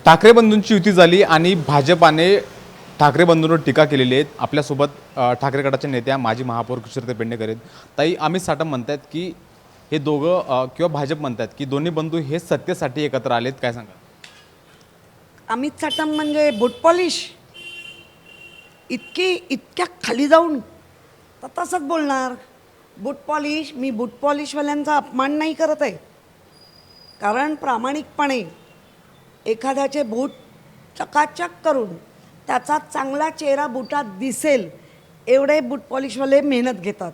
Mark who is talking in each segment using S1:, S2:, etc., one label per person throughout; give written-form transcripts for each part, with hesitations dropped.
S1: ठाकरे बंधूंची युती झाली आणि भाजपाने ठाकरे बंधूंवर टीका केलेली आहे। आपल्यासोबत ठाकरे गटाच्या नेत्या माजी महापौर किशोरते पेडणेकर आहेत। ताई, अमित साटम म्हणतात की हे दोघं किंवा भाजप म्हणतात की दोन्ही बंधू हे सत्तेसाठी एकत्र आलेत, काय सांगा?
S2: अमित साटम म्हणजे बूट पॉलिश इतक्या खाली जाऊन तर तसंच बोलणार। बूट पॉलिश, मी बूट पॉलिशवाल्यांचा अपमान नाही करत आहे, कारण प्रामाणिकपणे एखाद्याचे बूट चकाचक करून त्याचा चांगला चेहरा बुटात दिसेल एवढे बूट पॉलिशवाले मेहनत घेतात।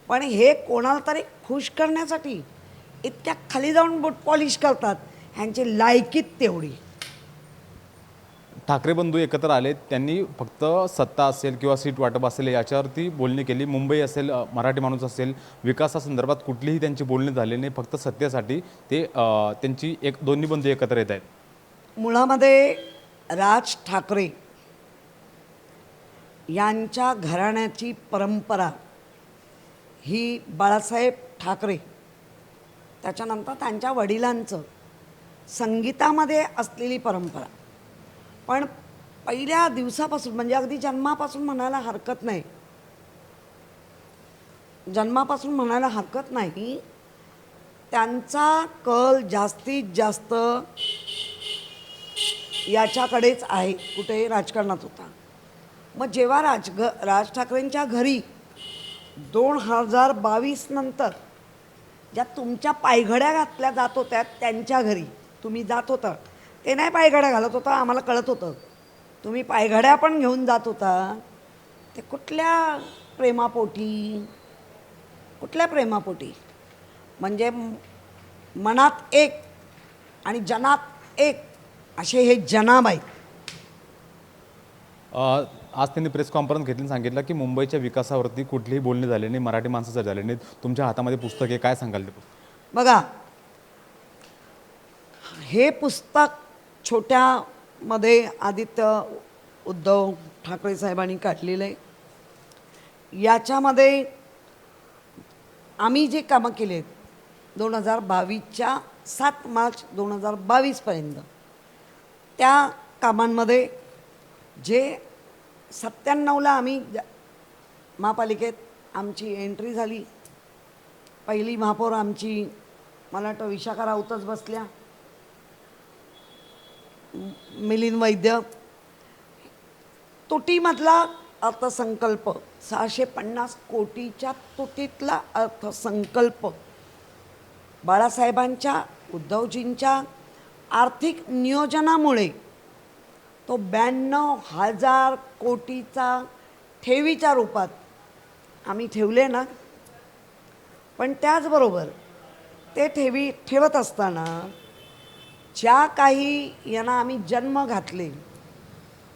S2: पण हे कोणाला तरी खुश करण्यासाठी इतक्या खाली जाऊन बूट पॉलिश करतात, ह्यांची लायकीत तेवढी।
S1: ठाकरे बंधू एकत्र आलेत, त्यांनी फक्त सत्ता असेल किंवा सीट वाटप असेल याच्यावरती बोलणी केली। मुंबई असेल, मराठी माणूस असेल, विकासासंदर्भात कुठलीही त्यांची बोलणी झाली नाही। फक्त सत्तेसाठी ते त्यांची दोन्ही बंधू एकत्र येत आहेत।
S2: मुळामध्ये राज ठाकरे यांच्या घराण्याची परंपरा ही बाळासाहेब ठाकरे, त्याच्यानंतर त्यांच्या वडिलांचं संगीतामध्ये असलेली परंपरा। पण पहिल्या दिवसापासून म्हणजे अगदी जन्मापासून म्हणायला हरकत नाही, त्यांचा कल जास्तीत जास्त याच्याकडेच आहे, कुठे राजकारणात होता। मग जेव्हा राज ठाकरेंच्या घरी 2022 नंतर ज्या तुमच्या पायघड्या घातल्या जात होत्या त्यांच्या घरी तुम्ही जात होता, ते नाही पायघड्या घालत होता, आम्हाला कळत होतं। तुम्ही पायघड्या पण घेऊन जात होता, ते कुठल्या प्रेमापोटी? म्हणजे मनात एक आणि जनात एक असे हे जनाब आहेत।
S1: आज त्यांनी प्रेस कॉन्फरन्स घेतली, सांगितलं की मुंबईच्या विकासावरती कुठलीही बोलणी झाली नाही, मराठी माणसाचं झाले नाहीत। तुमच्या हातामध्ये पुस्तक आहे, काय सांगाल ते पुस्तक?
S2: बघा, हे पुस्तक छोट्यामध्ये आदित्य उद्धव ठाकरे साहेबांनी काढलेलं आहे। याच्यामध्ये आम्ही जे कामं केले आहेत 2022च्या 7 मार्च 2022 त्या कामांमध्ये जे 97ला आम्ही महापालिकेत आमची एंट्री झाली, पहिली महापौर आमची मला वाटतं विशाखा राऊतच बसल्या, मिलिंद वैद्य। तुटीमधला अर्थसंकल्प 650 कोटीच्या तुटीतला अर्थसंकल्प बाळासाहेबांच्या, उद्धवजींच्या आर्थिक नियोजनामुळे तो 92,000 कोटीचा ठेवीच्या रूपात आम्ही ठेवले ना। पण त्याचबरोबर ते ठेवी ठेवत असताना ज्या काही यांना आम्ही जन्म घातले,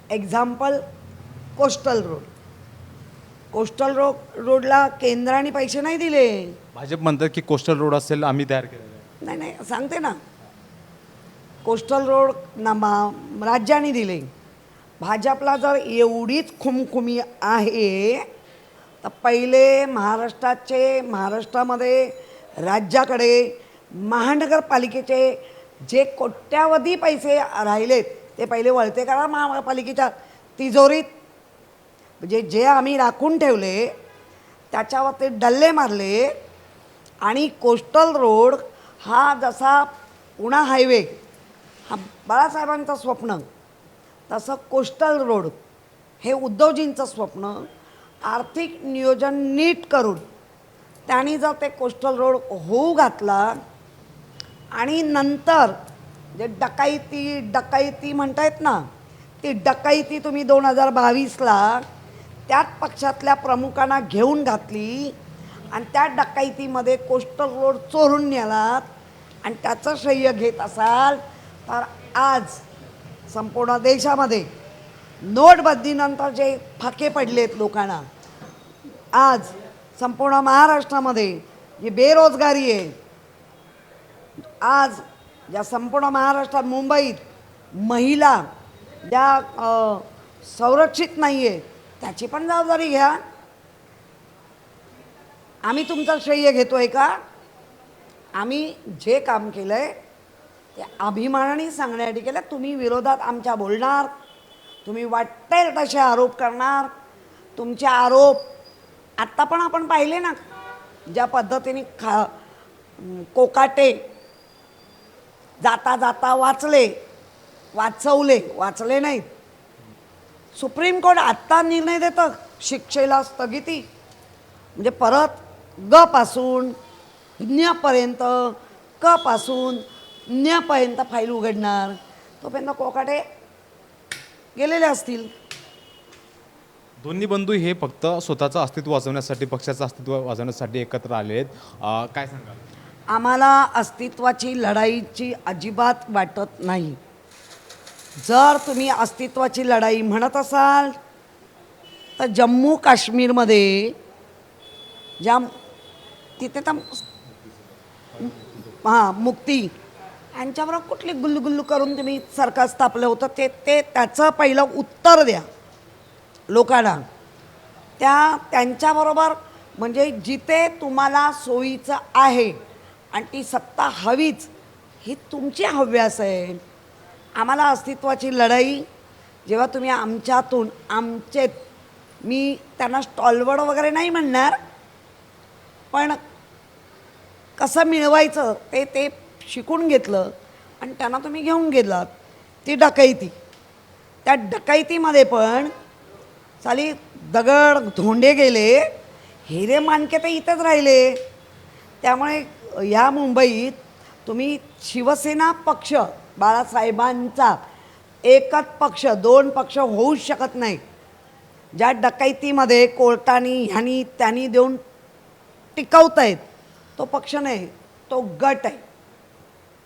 S2: एक्झाम्पल कोस्टल रोडला केंद्राने पैसे नाही दिले।
S1: भाजप म्हणतात की कोस्टल रोड असेल आम्ही तयार केलेला आहे।
S2: नाही सांगते ना, कोस्टल रोड राज्याने दिले। भाजपला जर एवढीच खुमखुमी आहे तर पहिले महाराष्ट्रामध्ये राज्याकडे महानगरपालिकेचे जे कोट्यावधी पैसे राहिलेत ते पहिले वळते करा महापालिकेच्या तिजोरीत। म्हणजे जे आम्ही राखून ठेवले त्याच्यावर ते डल्ले मारले। आणि कोस्टल रोड हा जसा पुणा हायवे हा बाळासाहेबांचं स्वप्न, तसं कोस्टल रोड हे उद्धवजींचं स्वप्न। आर्थिक नियोजन नीट करून त्यांनी जर ते कोस्टल रोड होऊ घातला आणि नंतर जे डकाईती म्हणतायत ना, ती डकाईती तुम्ही 2022ला त्याच पक्षातल्या प्रमुखांना घेऊन घातली आणि त्या डकाईतीमध्ये कोस्टल रोड चोरून नेलात आणि त्याचं श्रेय घेत असाल तर आज संपूर्ण देशामध्ये नोटबंदीनंतर जे फाके पडलेत लोकांना, आज संपूर्ण महाराष्ट्रामध्ये जी बेरोजगारी आहे, आज ज्या संपूर्ण महाराष्ट्रात मुंबईत महिला ज्या संरक्षित नाही आहे, त्याची पण जबाबदारी घ्या। आम्ही तुमचं श्रेय घेतोय का? आम्ही जे काम केलं आहे ते अभिमानाने सांगण्यासाठी केलं. तुम्ही विरोधात आमच्या बोलणार, तुम्ही वाटेल तसे आरोप करणार. तुमचे आरोप आत्ता पण आपण पाहिले ना, ज्या पद्धतीने कोकाटे जाता जाता वाचवले नाहीत. सुप्रीम कोर्ट आत्ता निर्णय देतं शिक्षेला स्थगिती, म्हणजे परत ग पासून न्यापर्यंत, क पासून न्यापर्यंत फाईल उघडणार. तोपर्यंत कोकाटे गेलेले असतील.
S1: दोन्ही बंधू हे फक्त स्वतःचं अस्तित्व वाचवण्यासाठी, पक्षाचं अस्तित्व वाचवण्यासाठी एकत्र आले आहेत. काय सांगाल?
S2: आम्हाला अस्तित्वाची लढाईची अजिबात वाटत नाही. जर तुम्ही अस्तित्वाची लढाई म्हणत असाल तर जम्मू काश्मीरमध्ये ज्या तिथे तर मुक्ती यांच्याबरोबर कुठली गुल्लू करून तुम्ही सरकार स्थापलं होतं, ते त्याचं पहिलं उत्तर द्या लोकांना. त्यांच्याबरोबर म्हणजे जिथे तुम्हाला सोयीचं आहे आणि ती सत्ता हवीच, ही तुमची हव्यास आहे. आम्हाला अस्तित्वाची लढाई जेव्हा तुम्ही आमच्यातून मी त्यांना स्टॉलवर्ड वगैरे नाही म्हणणार, पण कसं मिळवायचं ते शिकून घेतलं आणि त्यांना तुम्ही घेऊन गेलात. ती डकैती, त्या डकैतीमध्ये पण साली दगड धोंडे गेले, हिरे माणके तर इथंच राहिले. त्यामुळे या मुंबईत तुम्ही शिवसेना पक्ष बाळासाहेबांचा एकच पक्ष, दोन पक्ष होऊच शकत नाही. ज्या डकैतीमध्ये कोर्टानी ह्यानी त्यांनी देऊन टिकवतायत तो पक्ष नाही, तो गट आहे.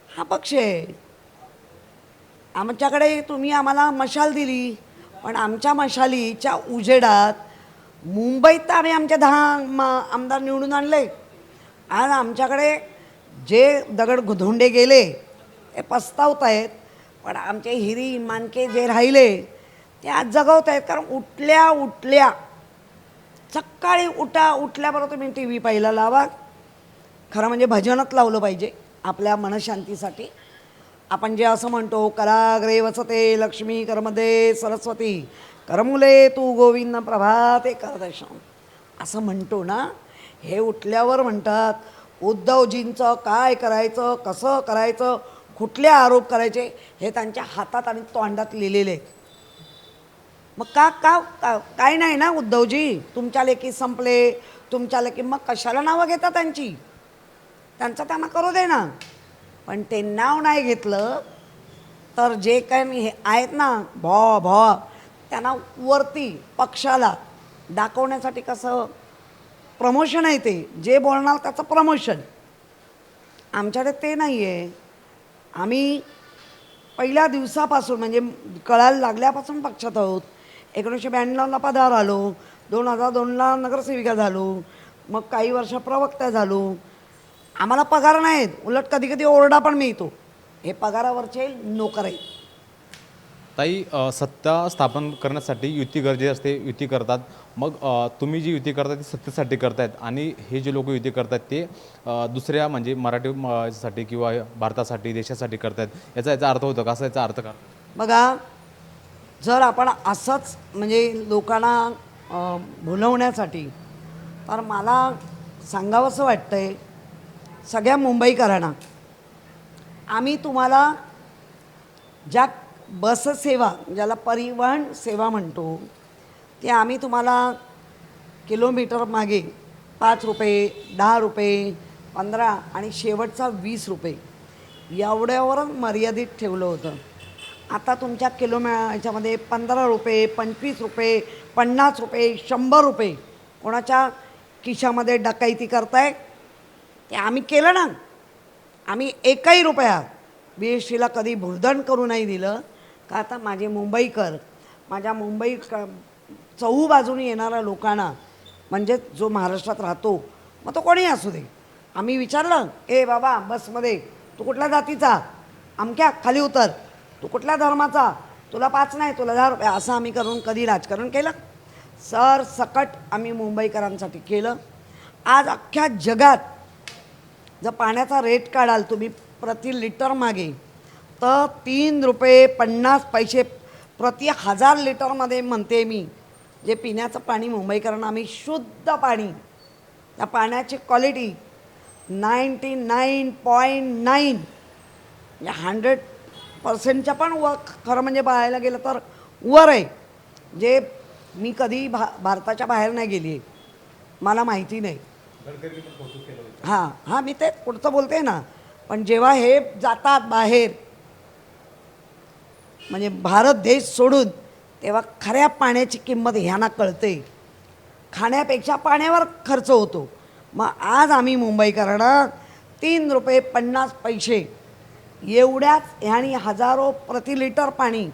S2: हा पक्ष आहे. आमच्याकडे तुम्ही आम्हाला मशाल दिली, पण आमच्या मशालीच्या उजेडात मुंबईत तर आम्ही आमचे 10 आमदार निवडून आणले. आज आमच्याकडे जे दगड धोंडे गेले ते पस्तावत आहेत, पण आमचे हिरी मानके जे राहिले ते आज जगवत आहेत. कारण उठल्या सकाळी उठल्याबरोबर तुम्ही टी व्ही पाहिला लावा. खरं म्हणजे भजनच लावलं पाहिजे आपल्या मनशांतीसाठी. आपण जे असं म्हणतो, कराग्रे वसते लक्ष्मी करमध्ये सरस्वती, करमुले तू गोविंद प्रभाते करदर्शन, असं म्हणतो ना, हे उठल्यावर म्हणतात. उद्धवजींचं काय करायचं, कसं करायचं, कुठले आरोप करायचे हे त्यांच्या हातात आणि तोंडात लिहिलेले आहेत. मग काय नाही ना उद्धवजी, तुमच्या लेखी संपले, तुमच्या लेखी, मग कशाला नावं घेता त्यांची? त्यांचं त्यांना करू दे ना. पण ते नाव नाही घेतलं तर जे काही हे आहेत ना भॉ त्यांना वरती पक्षाला दाखवण्यासाठी कसं प्रमोशन आहे, ते जे बोलणार त्याचं प्रमोशन. आमच्याकडे ते नाही आहे. आम्ही पहिल्या दिवसापासून म्हणजे कळायला लागल्यापासून पक्षात आहोत. 1992ला पदावर आलो, 2002ला नगरसेविका झालो, मग काही वर्ष प्रवक्ता झालो. आम्हाला पगार नाहीत, उलट कधी कधी ओरडा पण मिळतो. हे पगारावरचे नोकर आहेत.
S1: ताई, सत्ता स्थापन करण्यासाठी युती गरजेची असते, युती करतात. मग तुम्ही जी युती करता ती सत्तेसाठी करतायत, आणि हे जे लोक युती करतात ते दुसऱ्या म्हणजे मराठी साठी किंवा भारतासाठी, देशासाठी करतायत. याचा अर्थ होतो का? असं याचा अर्थ का?
S2: बघा, जर आपण असंच म्हणजे लोकांना भुलवण्यासाठी, तर मला सांगावंसं वाटतंय सगळ्या मुंबईकरांना, आम्ही तुम्हाला ज्या बससेवा, ज्याला परिवहन सेवा म्हणतो, ते आम्ही तुम्हाला किलोमीटर मागे 5 रुपये, 10 रुपये, 15 आणि शेवटचा 20 रुपये एवढ्यावरच मर्यादित ठेवलं होतं. आता तुमच्या ह्याच्यामध्ये 15 रुपये, 25 रुपये, 50 रुपये, 100 रुपये कोणाच्या खिशामध्ये डकाईती करताय. ते आम्ही केलं ना. आम्ही एकही रुपया BSTला कधी भुर्दंड करू नाही दिलं. का आता माझे मुंबईकर, माझ्या मुंबई चहूबाजूने येणाऱ्या लोकांना, म्हणजे जो महाराष्ट्रात राहतो, मग तो कोणी असू दे, आम्ही विचारलं, ए बाबा बसमध्ये तू कुठल्या जातीचा, अमक्या खाली उतर, तू कुठल्या धर्माचा, तुला 5 नाही तुला 10 रुपये, असं आम्ही करून कधी राजकारण केलं? सर सकट आम्ही मुंबईकरांसाठी केलं. आज अख्ख्या जगात जर पाण्याचा रेट काढाल तुम्ही प्रति लिटर मागे, फक्त 3 रुपये 50 पैसे प्रति 1000 लिटरमध्ये म्हणते मी, जे पिण्याचं पाणी मुंबईकरांना आम्ही शुद्ध पाणी, त्या पाण्याची क्वालिटी 99.9 म्हणजे 100%च्या पण खरं म्हणजे पाहायला गेलं तर वर आहे. जे मी कधी भारताच्या बाहेर नाही गेली आहे, मला माहिती नाही. हां, मी ते पुढचं बोलते ना. पण जेव्हा हे जातात बाहेर म्हणजे भारत देश सोडून, तेव्हा खऱ्या पाण्याची किंमत ह्यांना कळते. खाण्यापेक्षा पाण्यावर खर्च होतो. मग आज आम्ही मुंबईकरांना 3 रुपये 50 पैसे एवढ्याच ह्यानी हजारो प्रति लिटर पाणी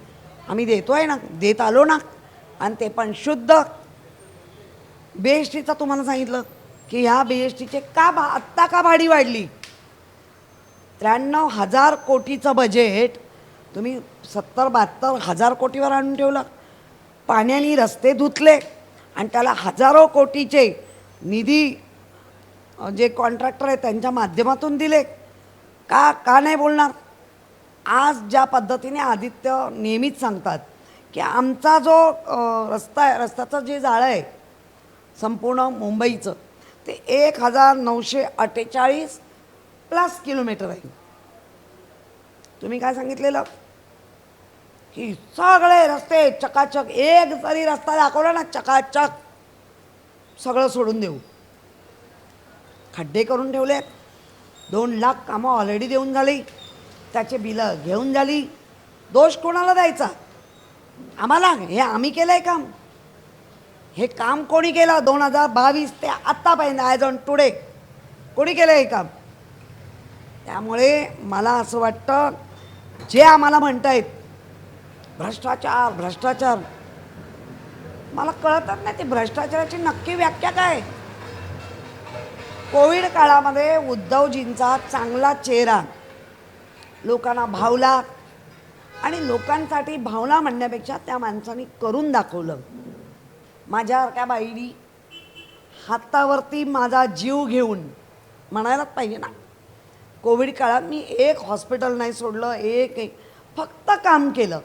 S2: आम्ही देतो आहे ना, देत आलो ना. आणि ते पण शुद्ध. BSTचं तुम्हाला सांगितलं की ह्या BSTचे आत्ता का भाडी वाढली. 93,000 कोटीचं बजेट तुम्ही 70-72 हजार कोटीवर आणून ठेवलं. पाण्याने रस्ते धुतले आणि त्याला हजारो कोटीचे निधी जे कॉन्ट्रॅक्टर आहेत त्यांच्या माध्यमातून दिले. का नाही बोलणार. आज ज्या पद्धतीने आदित्य नेहमीच सांगतात की आमचा जो रस्ता आहे, रस्त्याचं जे जाळं आहे संपूर्ण मुंबईचं, ते 1948+ किलोमीटर आहे. तुम्ही काय सांगितलेलं की सगळे रस्ते चकाचक, एक जरी रस्ता दाखवला ना चकाचक सगळं सोडून देऊ. खड्डे करून ठेवले. 2 लाख कामं ऑलरेडी देऊन झाली, त्याचे बिलं घेऊन झाली. दोष कोणाला द्यायचा. आम्हाला. हे आम्ही केलं आहे काम. हे काम कोणी केलं 2022 ते आत्तापर्यंत ॲज ऑन टुडे कोणी केलं हे काम. त्यामुळे मला असं वाटतं जे आम्हाला म्हणतायत भ्रष्टाचार भ्रष्टाचार, मला कळतच नाही ते भ्रष्टाचाराची नक्की व्याख्या काय. कोविड काळामध्ये उद्धवजींचा चांगला चेहरा लोकांना भावला आणि लोकांसाठी भावना म्हणण्यापेक्षा त्या माणसांनी करून दाखवलं. माझ्यासारख्या बाईनी हातावरती माझा जीव घेऊन म्हणायलाच पाहिजे ना. कोविड काळात मी एक हॉस्पिटल नाही सोडलं, एक फक्त काम केलं.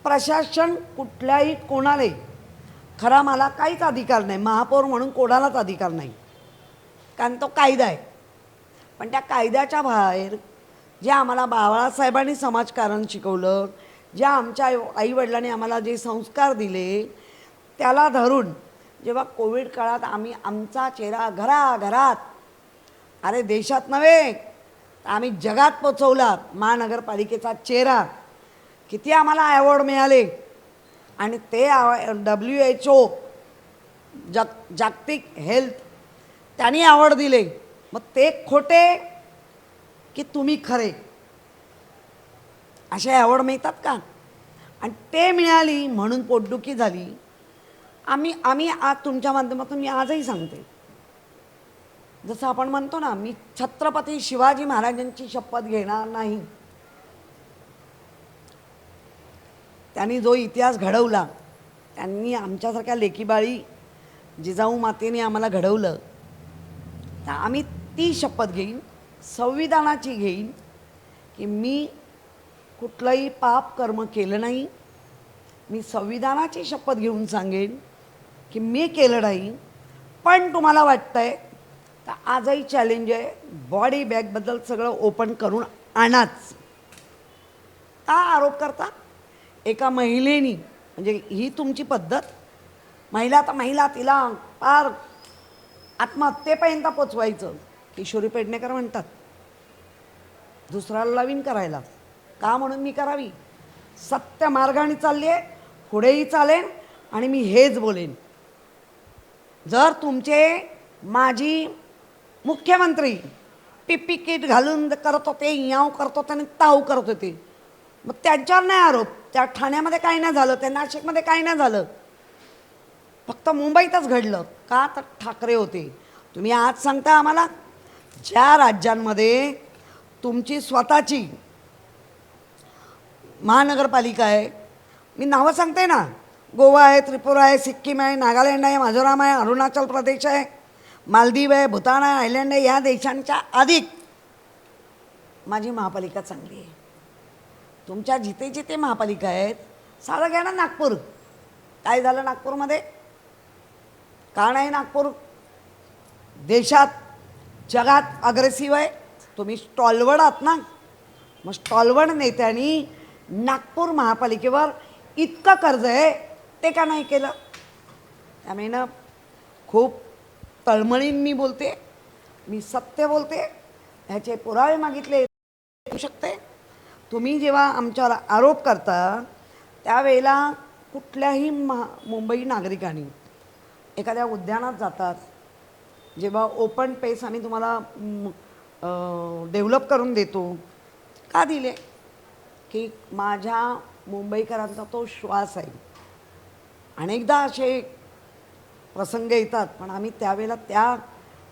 S2: प्रशासन कुठल्याही कोणालाही, खरा मला काहीच अधिकार नाही, महापौर म्हणून कोणालाच अधिकार नाही, कारण तो कायदा आहे. पण त्या कायद्याच्या बाहेर जे आम्हाला बाळासाहेबांनी समाजकारण शिकवलं, ज्या आमच्या आईवडिलांनी आम्हाला जे संस्कार दिले, त्याला धरून जेव्हा कोविड काळात आम्ही आमचा चेहरा घराघरात, अरे देशात नव्हे आम्ही जगात पोचवला महानगरपालिकेचा चेहरा. किती आम्हाला अवॉर्ड मिळाले आणि ते WHO जागतिक हेल्थ त्यांनी अवॉर्ड दिले. मग ते खोटे की तुम्ही खरे, असे अवॉर्ड मिळतात का. आणि ते मिळाली म्हणून पोटदुखी झाली. आम्ही आज तुमच्या माध्यमातून मी आजही सांगते, जसं आपण म्हणतो ना, मी छत्रपती शिवाजी महाराजांची शपथ घेणार नाही. त्यांनी जो इतिहास घडवला, त्यांनी आमच्यासारख्या लेकीबाळी जिजाऊ मातेने आम्हाला घडवलं, तर आम्ही ती शपथ घेईन, संविधानाची घेईन की मी कुठलंही पाप कर्म केलं नाही. मी संविधानाची शपथ घेऊन सांगेन की मी केलं नाही. पण तुम्हाला वाटतंय तर आजही चॅलेंज आहे, बॉडी बॅगबद्दल सगळं ओपन करून आणाच. का आरोप करता. एका महिलेनी, म्हणजे ही तुमची पद्धत, महिला तर महिला, तिला पार आत्महत्येपर्यंत पोचवायचं. किशोरी पेडणेकर म्हणतात दुसऱ्याला लावीन करायला, का म्हणून मी करावी. सत्य मार्गाने चालली आहे, पुढेही चालेन आणि मी हेच बोलेन. जर तुमचे माजी मुख्यमंत्री पिपी किट घालून करत होते, याव करत होते आणि ताव करत होते, मग त्यांच्यावर नाही आरोप. त्या ठाण्यामध्ये काही नाही झालं, त्या नाशिकमध्ये काही नाही झालं, फक्त मुंबईतच घडलं. का तर ठाकरे होते. तुम्ही आज सांगता आम्हाला ज्या राज्यांमध्ये तुमची स्वतःची महानगरपालिका आहे, मी नावं सांगते ना, गोवा आहे, त्रिपुरा आहे, सिक्कीम आहे, नागालँड आहे, मिझोराम आहे, अरुणाचल प्रदेश आहे, मालदीव आहे, भूतान आहे, आयलंड आहे, या देशांच्या अधिक माझी महापालिका चांगली आहे. तुमच्या जिथे जिथे महापालिका आहेत, साधं घ्या ना नागपूर. काय झालं नागपूरमध्ये? का नाही नागपूर देशात जगात अग्रेसिव्ह आहे? तुम्ही स्टॉलवर्ड आहात ना. मग स्टॉलवर्ड नेत्यांनी नागपूर महापालिकेवर इतकं कर्ज आहे ते का नाही केलं? त्यामुळे ना खूप तळमळींनी बोलते, मी सत्य बोलते, ह्याचे पुरावे मागितले येऊ शकते. तुम्ही जेव्हा आमच्यावर आरोप करता त्यावेळेला कुठल्याही मुंबई नागरिकांनी एखाद्या उद्यानात जातात, जेव्हा ओपन पेस आम्ही तुम्हाला डेव्हलप करून देतो, का दिले? की माझ्या मुंबईकरांचा तो श्वास आहे. अनेकदा असे प्रसंग येतात, पण आम्ही त्यावेळेला त्या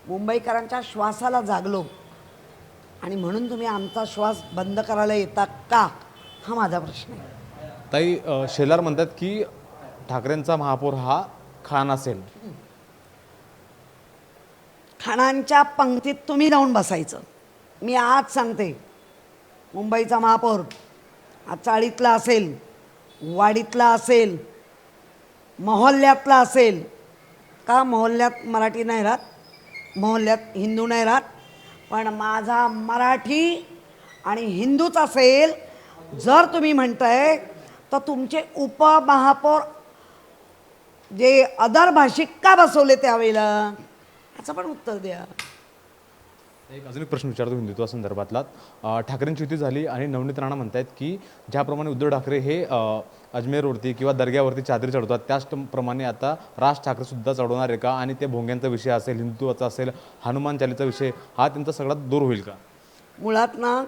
S2: मुंबईकरांच्या श्वासाला जागलो आणि म्हणून तुम्ही आमचा श्वास बंद करायला येता का, हा माझा प्रश्न आहे.
S1: ताई शेलार म्हणतात की ठाकरेंचा महापौर हा खान असेल.
S2: खानांच्या पंक्तीत तुम्ही जाऊन बसायचं. मी आज सांगते, मुंबईचा महापौर हा चाळीतला असेल, वाडीतला असेल, मोहल्ल्यातला असेल. का मोहल्ल्यात मराठी नाही राहत, मोहल्ल्यात हिंदू नाही राहत, पण माझा मराठी आणि हिंदूच असेल. जर तुम्ही म्हणताय तर तुमचे उपमहापौर जे अदर भाषिक का बसवले त्यावेळेला, याचं पण उत्तर द्या.
S1: एक अजून एक प्रश्न विचारतो हिंदुत्वा संदर्भातला. ठाकरेंची युती झाली आणि नवनीत राणा म्हणतायत की ज्याप्रमाणे उद्धव ठाकरे हे अजमेरवरती किंवा दर्ग्यावरती चादरी चढवतात, त्याचप्रमाणे आता राज ठाकरे सुद्धा चढवणार आहे का? आणि ते भोंग्यांचा विषय असेल, हिंदुत्वाचा असेल, हनुमान चालीचा विषय, हा त्यांचा सगळ्यात दूर होईल का?
S2: मुळात ना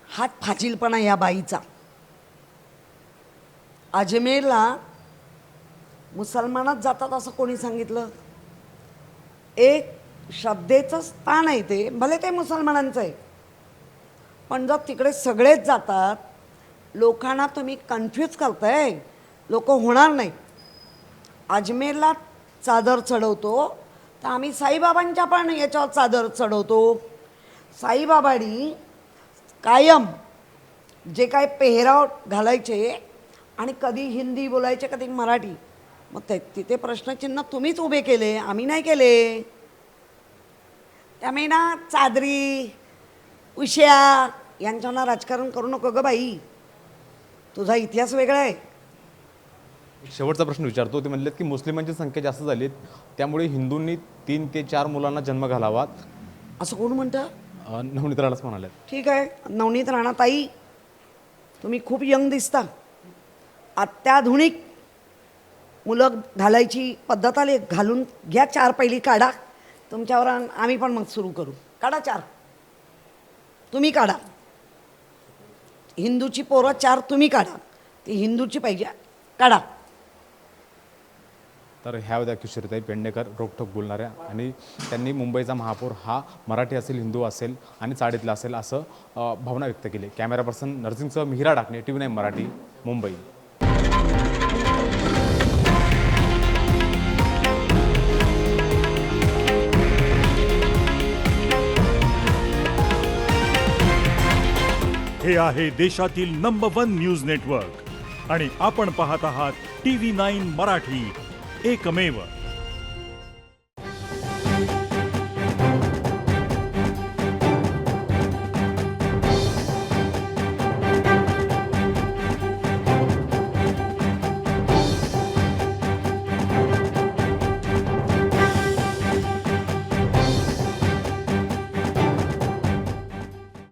S2: हात फाजीलपणा या बाईचा. अजमेरला मुसलमानच जातात असं कोणी सांगितलं? एक श्रद्धेचं स्थान आहे ते, भले ते मुसलमानांचं आहे, पण जर तिकडे सगळेच जातात, लोकांना तुम्ही कन्फ्यूज करताय, लोक होणार नाही. अजमेरला चादर चढवतो तर आम्ही साईबाबांच्या पण याच्यावर चादर चढवतो. साईबाबांनी कायम जे काय पेहराव घालायचे आणि कधी हिंदी बोलायचे कधी मराठी, मग तिथे प्रश्नचिन्ह तुम्हीच उभे केले, आम्ही नाही केले. त्यामुळे ना चादरी उश्या यांच्यावर राजकारण करू नको ग बाई, तुझा इतिहास वेगळा आहे.
S1: शेवटचा प्रश्न विचारतो. ते म्हणलेत की मुस्लिमांची संख्या जास्त झाली, त्यामुळे हिंदूंनी 3 ते 4 मुलांना जन्म घालावा.
S2: असं कोण म्हणतं?
S1: नवनीत राणाच म्हणाले.
S2: ठीक आहे, नवनीत राणा ताई, तुम्ही खूप यंग दिसता. अत्याधुनिक मुलं घालायची पद्धत आली, घालून घ्या. 4 पहिली काढा, तुमच्यावर आम्ही पण मग सुरू करू. काढा 4, तुम्ही काढा. हिंदूची पोरं 4 तुम्ही काढा, ती हिंदूची पाहिजे, काढा.
S1: तर ह्या होत्या किशोरीताई पेडणेकर, रोखठोक बोलणाऱ्या, आणि त्यांनी मुंबईचा महापौर हा मराठी असेल, हिंदू असेल आणि चाळीतला असेल असं भावना व्यक्त केली. Camera person नरसिंगसह Mihira Dakne, TV9 Marathi, Mumbai.
S3: हे आहे देशातील नंबर 1 न्यूज नेटवर्क आणि आपण पाहत आहात TV9 मराठी, एकमेव.